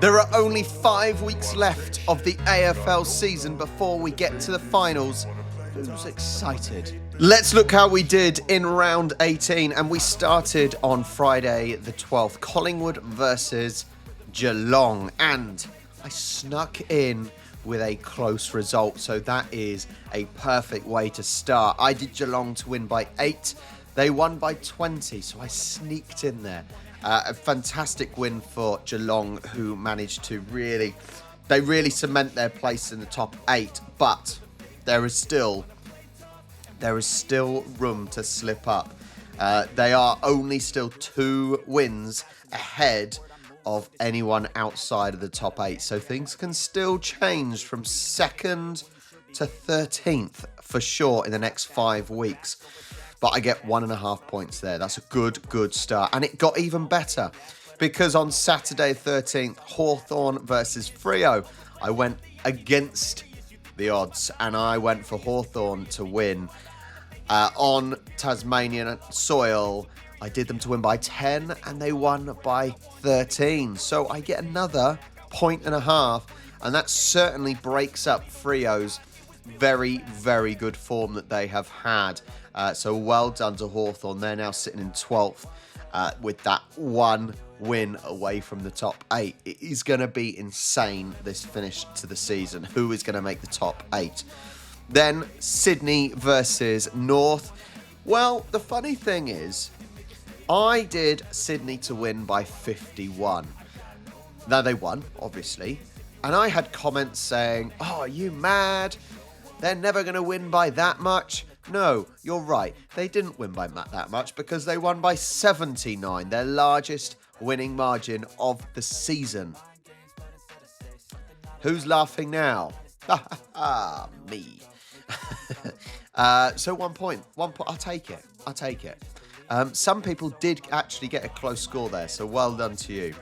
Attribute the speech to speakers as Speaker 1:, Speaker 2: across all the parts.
Speaker 1: There are only 5 weeks left of the AFL season before we get to the finals. Who's excited? Let's look how we did in round 18, and we started on Friday the 12th. Collingwood versus Geelong, and I snuck in with a close result, so that is a perfect way to start. I did Geelong to win by 8. They won by 20, so I sneaked in there. A fantastic win for Geelong, who managed to really cement their place in the top 8, but there is still room to slip up. They are only still 2 wins ahead of anyone outside of the top 8, so things can still change from 2nd to 13th for sure in the next 5 weeks. But I get 1.5 points there. That's a good start. And it got even better because on Saturday 13th, Hawthorn versus Freo, I went against the odds and I went for Hawthorn to win. On Tasmanian soil, I did them to win by 10 and they won by 13. So I get another 1.5, and that certainly breaks up Freo's very good form that they have had. So well done to Hawthorn. They're now sitting in 12th with that 1 win away from the top 8. It is going to be insane, this finish to the season. Who is going to make the top 8? Then Sydney versus North. Well, the funny thing is, I did Sydney to win by 51. Now they won, obviously. And I had comments saying, "Oh, are you mad? They're never going to win by that much." No, you're right. They didn't win by that much because they won by 79, their largest winning margin of the season. Who's laughing now? Me. So 1 point. I'll take it. Some people did actually get a close score there, so well done to you.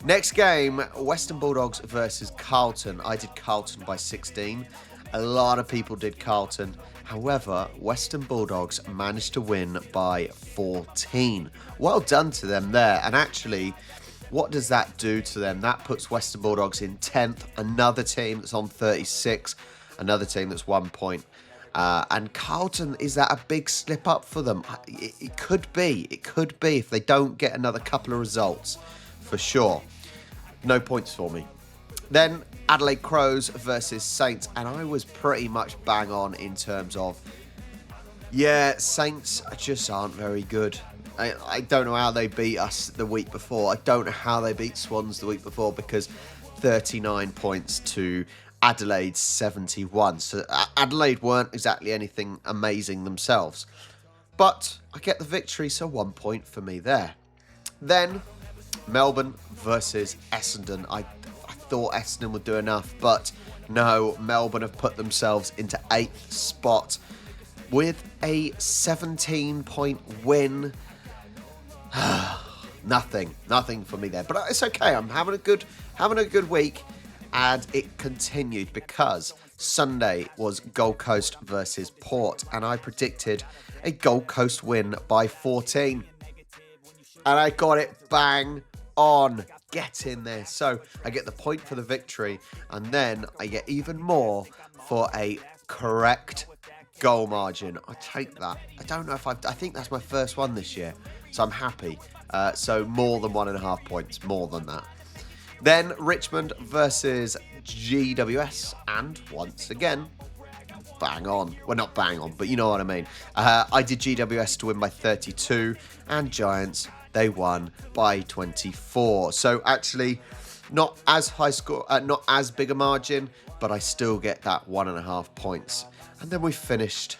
Speaker 1: Next game, Western Bulldogs versus Carlton. I did Carlton by 16. A lot of people did Carlton. However, Western Bulldogs managed to win by 14. Well done to them there. And actually, what does that do to them? That puts Western Bulldogs in 10th. Another team that's on 36. Another team that's 1 point. And Carlton, is that a big slip up for them? It could be. It could be if they don't get another couple of results. For sure. No points for me. Then Adelaide Crows versus Saints, and I was pretty much bang on in terms of, Saints just aren't very good. I don't know how they beat us the week before. I don't know how they beat Swans the week before, because 39 points to Adelaide's 71. So Adelaide weren't exactly anything amazing themselves. But I get the victory, so 1 point for me there. Then Melbourne versus Essendon. I thought Essendon would do enough, but no, Melbourne have put themselves into 8th spot with a 17-point win. Nothing for me there, but it's okay. I'm having a good week, and it continued because Sunday was Gold Coast versus Port, and I predicted a Gold Coast win by 14, and I got it bang on. Get in there. So I get the point for the victory, and then I get even more for a correct goal margin. I take that. I don't know if I think that's my first one this year, so I'm happy. So more than 1.5 points, more than that. Then Richmond versus GWS, and once again, bang on. Well, not bang on, but you know what I mean. I did GWS to win by 32, and Giants, they won by 24. So actually, not as high score, not as big a margin, but I still get that 1.5 points. And then we finished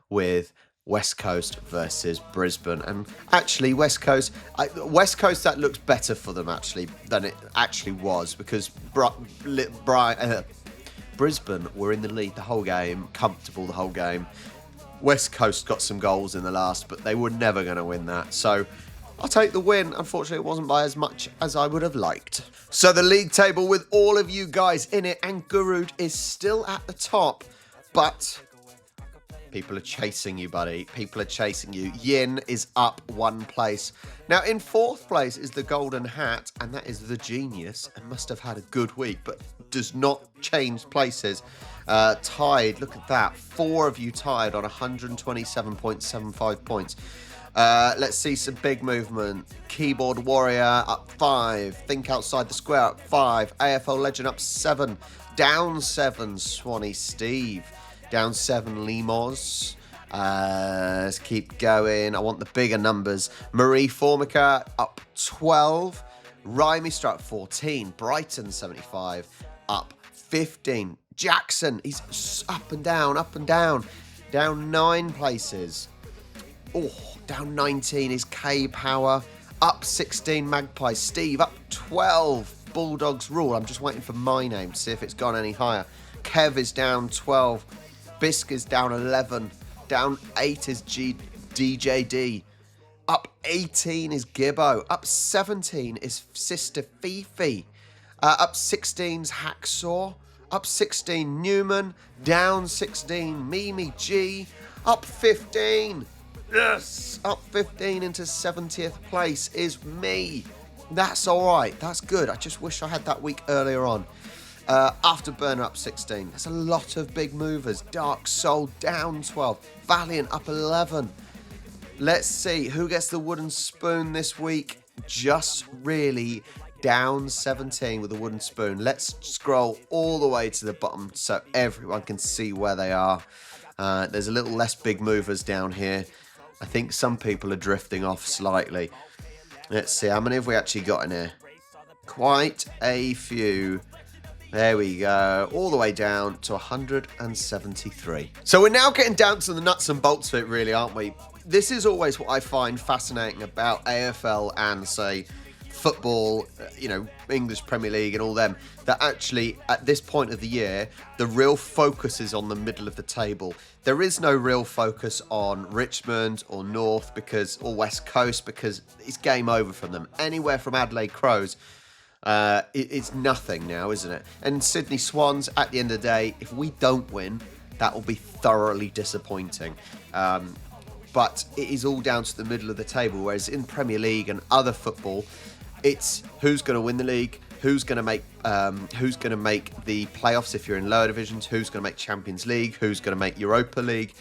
Speaker 1: with West Coast versus Brisbane. And actually, West Coast, that looks better for them actually than it actually was, because Brisbane were in the lead the whole game, comfortable the whole game. West Coast got some goals in the last, but they were never going to win that. So I'll take the win. Unfortunately, it wasn't by as much as I would have liked. So the league table with all of you guys in it, and Gurud is still at the top, but People are chasing you, buddy. People are chasing you. Yin is up 1 place. Now, in 4th place is the Golden Hat, and that is the Genius, and must have had a good week, but does not change places. Tied, look at that. 4 of you tied on 127.75 points. Let's see some big movement. Keyboard Warrior up 5. Think Outside the Square up 5. AFL Legend up 7. Down 7, Swanee Steve. Down 7, Limos. Let's keep going. I want the bigger numbers. Marie Formica up 12. Rhymy Struck 14. Brighton 75 up 15. Jackson, he's up and down, up and down. Down 9 places. Oh, down 19 is K-Power. Up 16, Magpie. Steve up 12. Bulldogs Rule. I'm just waiting for my name to see if it's gone any higher. Kev is down 12. Bisc is down 11. Down 8 is DJD. Up 18 is Gibbo. Up 17 is Sister Fifi. Up 16 is Hacksaw. Up 16, Newman. Down 16, Mimi G. Up 15. Yes! Up 15 into 70th place is me. That's all right. That's good. I just wish I had that week earlier on. Afterburner up 16. There's a lot of big movers. Dark Soul down 12. Valiant up 11. Let's see who gets the wooden spoon this week. Just really down 17 with a wooden spoon. Let's scroll all the way to the bottom so everyone can see where they are. There's a little less big movers down here. I think some people are drifting off slightly. Let's see, how many have we actually got in here? Quite a few. There we go. All the way down to 173. So we're now getting down to the nuts and bolts of it, really, aren't we? This is always what I find fascinating about AFL and, say, football, English Premier League and all them, that actually at this point of the year, the real focus is on the middle of the table. There is no real focus on Richmond or North or West Coast because it's game over from them. Anywhere from Adelaide Crows, it's nothing now, isn't it? And Sydney Swans, at the end of the day, if we don't win, that will be thoroughly disappointing. But it is all down to the middle of the table, whereas in Premier League and other football, it's who's going to win the league, who's going to make the playoffs if you're in lower divisions, who's going to make Champions League, who's going to make Europa League,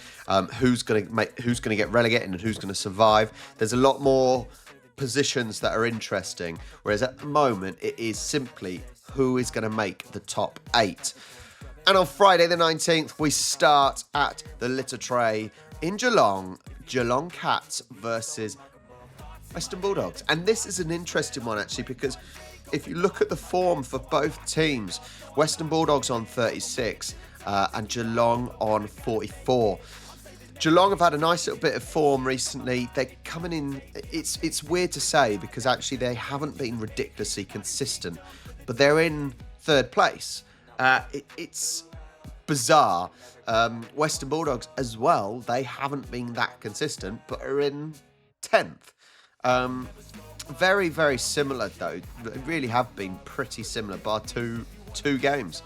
Speaker 1: who's going to get relegated and who's going to survive. There's a lot more positions that are interesting, whereas at the moment it is simply who is going to make the top 8. And on Friday the 19th, we start at the Litter Tray in Geelong. Geelong Cats versus Western Bulldogs. And this is an interesting one, actually, because if you look at the form for both teams, Western Bulldogs on 36 and Geelong on 44. Geelong have had a nice little bit of form recently. They're coming in, it's weird to say because actually they haven't been ridiculously consistent, but they're in 3rd place. It's bizarre. Western Bulldogs as well, they haven't been that consistent, but are in 10th. Very, very similar though. They really have been pretty similar, bar two games.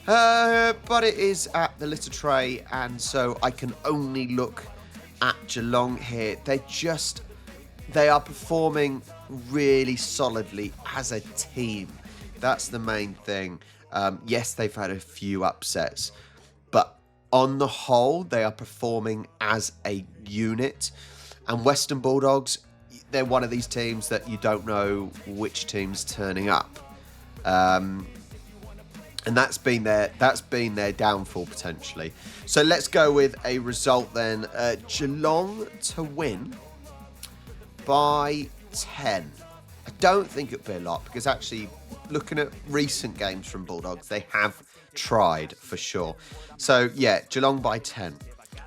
Speaker 1: But it is at the Litter Tray, and so I can only look at Geelong here. They are performing really solidly as a team. That's the main thing. Yes, they've had a few upsets, but on the whole, they are performing as a unit. And Western Bulldogs, they're one of these teams that you don't know which team's turning up. And that's been their downfall potentially. So let's go with a result then. Geelong to win by 10. I don't think it'll be a lot because actually looking at recent games from Bulldogs, they have tried for sure. So yeah, Geelong by 10.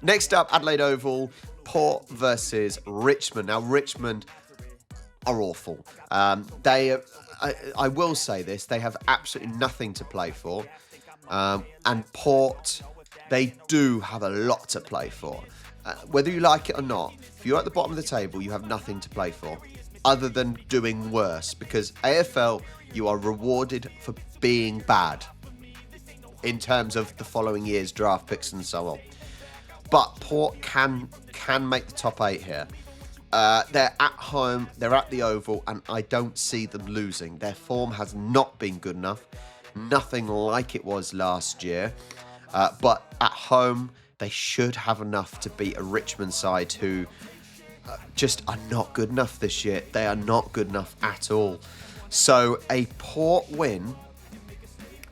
Speaker 1: Next up, Adelaide Oval, Port versus Richmond. Now Richmond are awful. I will say this, they have absolutely nothing to play for. And Port, they do have a lot to play for. Whether you like it or not, if you're at the bottom of the table, you have nothing to play for other than doing worse. Because AFL, you are rewarded for being bad in terms of the following year's draft picks and so on. But Port can make the top 8 here. They're at home, they're at the Oval, and I don't see them losing. Their form has not been good enough. Nothing like it was last year. But at home, they should have enough to beat a Richmond side who just are not good enough this year. They are not good enough at all. So a Port win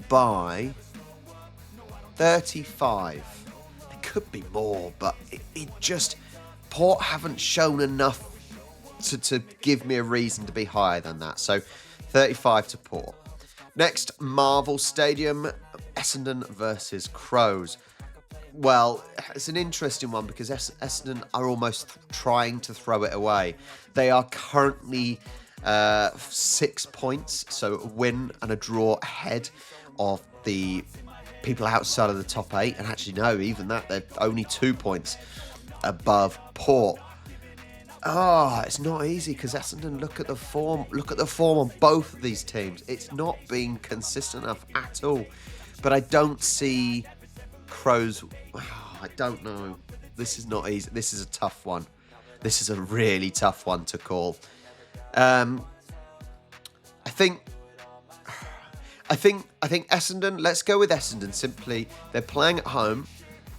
Speaker 1: by 35. It could be more, but it just... Port haven't shown enough to give me a reason to be higher than that. So 35 to Port. Next, Marvel Stadium, Essendon versus Crows. Well, it's an interesting one because Essendon are almost trying to throw it away. They are currently 6 points, so a win and a draw ahead of the people outside of the top 8. And actually, no, even that, they're only 2 points above Port. It's not easy because Essendon, look at the form on both of these teams. It's not been consistent enough at all. But I don't see Crows. I don't know. This is not easy. This is a tough one. This is a really tough one to call. I think Essendon. Let's go with Essendon. Simply, they're playing at home.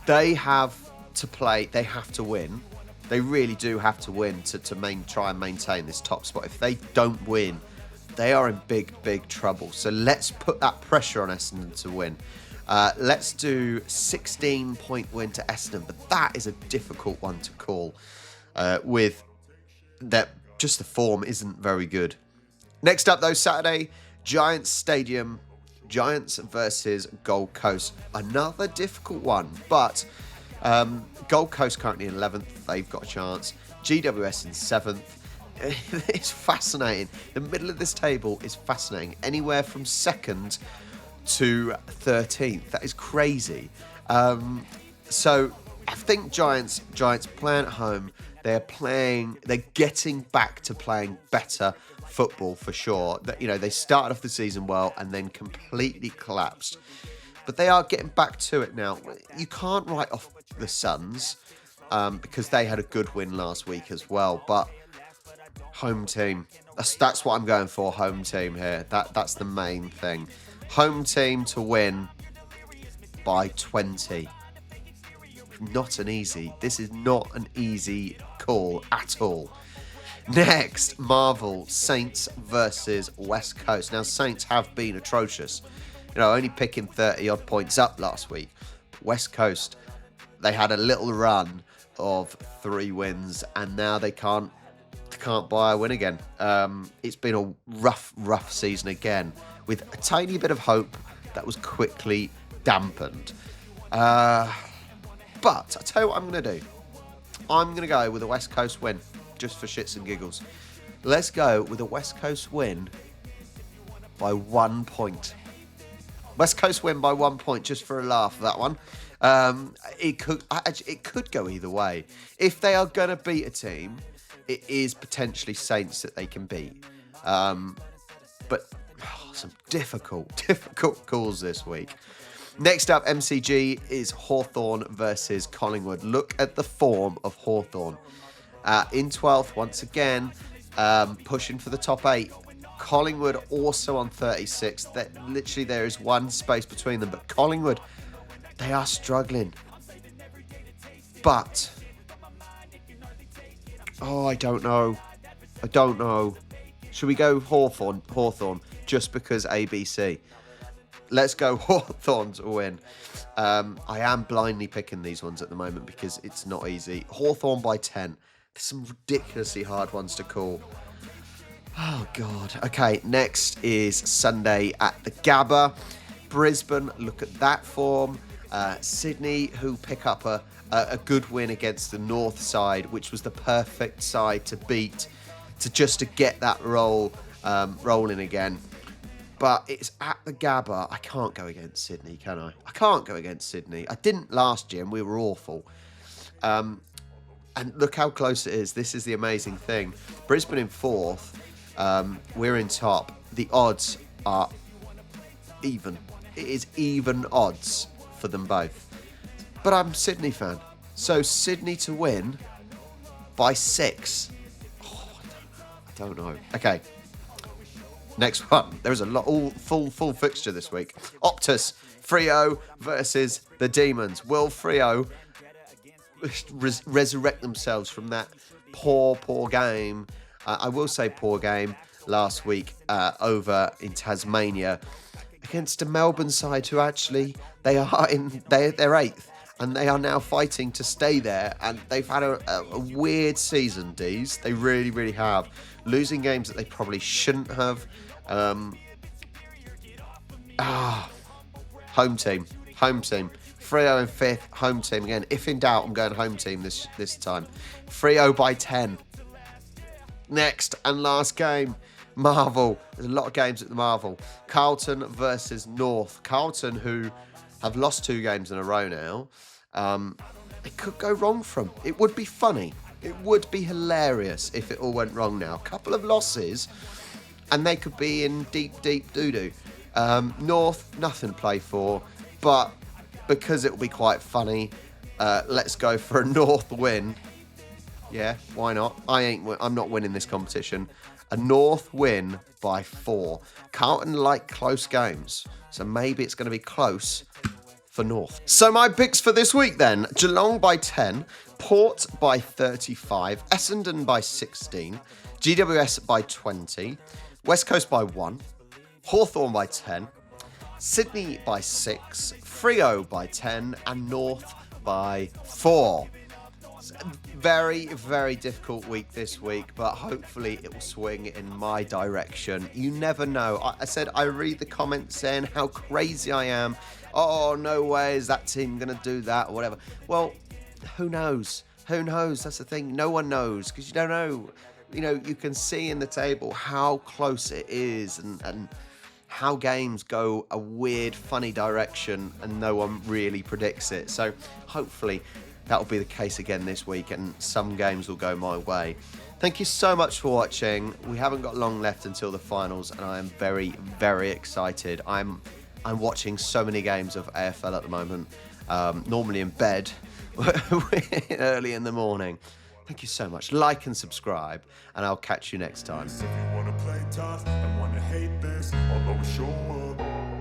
Speaker 1: They have to play. They have to win. They really do have to win to try and maintain this top spot. If they don't win, they are in big trouble. So let's put that pressure on Essendon to win. Let's do 16-point win to Essendon, but that is a difficult one to call. With that, just the form isn't very good. Next up, though, Saturday, Giants Stadium, Giants versus Gold Coast. Another difficult one, but Gold Coast currently in 11th. They've got a chance. GWS in 7th. It's fascinating. The middle of this table is fascinating. Anywhere from 2nd to 13th. That is crazy. So I think Giants playing at home. They're getting back to playing better football for sure. That, they started off the season well and then completely collapsed. But they are getting back to it now. You can't write off the Suns because they had a good win last week as well. But home team, that's what I'm going for. Home team here. That's the main thing. Home team to win by 20. This is not an easy call at all. Next, Marvel, Saints versus West Coast. Now, Saints have been atrocious. Only picking 30-odd points up last week. West Coast, they had a little run of 3 wins, and now they can't buy a win again. It's been a rough season again, with a tiny bit of hope that was quickly dampened. But I'll tell you what I'm going to do. I'm going to go with a West Coast win, just for shits and giggles. Let's go with a West Coast win by 1 point. West Coast win by 1 point, just for a laugh, that one. It could go either way. If they are going to beat a team, it is potentially Saints that they can beat. But some difficult calls this week. Next up, MCG is Hawthorn versus Collingwood. Look at the form of Hawthorn. In 12th, once again, pushing for the top 8. Collingwood also on 36. Literally, there is one space between them. But Collingwood, they are struggling. But, I don't know. Should we go Hawthorn? Just because ABC. Let's go Hawthorn to win. I am blindly picking these ones at the moment because it's not easy. Hawthorn by 10. There's some ridiculously hard ones to call. Oh, God. Okay, next is Sunday at the Gabba. Brisbane, look at that form. Sydney, who pick up a good win against the North side, which was the perfect side to beat, to get that rolling again. But it's at the Gabba. I can't go against Sydney, can I? I can't go against Sydney. I didn't last year, and we were awful. And look how close it is. This is the amazing thing. Brisbane in 4th. We're in top. The odds are even. It is even odds for them both. But I'm a Sydney fan. So Sydney to win by 6. Oh, I don't know. Okay. Next one. There's a lot, all full fixture this week. Optus, Freo versus the Demons. Will Freo resurrect themselves from that poor game? I will say poor game last week over in Tasmania against a Melbourne side who actually they're 8th. And they are now fighting to stay there. And they've had a weird season, D's. They really, really have. Losing games that they probably shouldn't have. Home team. Freo in 5th. Home team again. If in doubt, I'm going home team this time. Freo by 10. Next and last game. Marvel. There's a lot of games at the Marvel. Carlton versus North. Carlton, who have lost 2 games in a row now. It could go wrong for them. It would be funny. It would be hilarious if it all went wrong now. A couple of losses, and they could be in deep doo-doo. North, nothing to play for, but because it will be quite funny, let's go for a North win. Yeah, why not? I'm not winning this competition. A North win by 4. Carlton like close games, so maybe it's going to be close for North. So my picks for this week then. Geelong by 10, Port by 35, Essendon by 16, GWS by 20, West Coast by 1, Hawthorn by 10, Sydney by 6, Freo by 10, and North by 4. Very, very difficult week this week, but hopefully it will swing in my direction. You never know. I said I read the comments saying how crazy I am. Oh, no way is that team going to do that or whatever. Well, who knows? Who knows? That's the thing. No one knows because you don't know. You know, you can see in the table how close it is and how games go a weird, funny direction and no one really predicts it. So hopefully that'll be the case again this week and some games will go my way. Thank you so much for watching. We haven't got long left until the finals and I am very, very excited. I'm watching so many games of AFL at the moment, normally in bed early in the morning. Thank you so much. Like and subscribe, and I'll catch you next time.
Speaker 2: If you wanna play tough and wanna hate this, I'll always show up.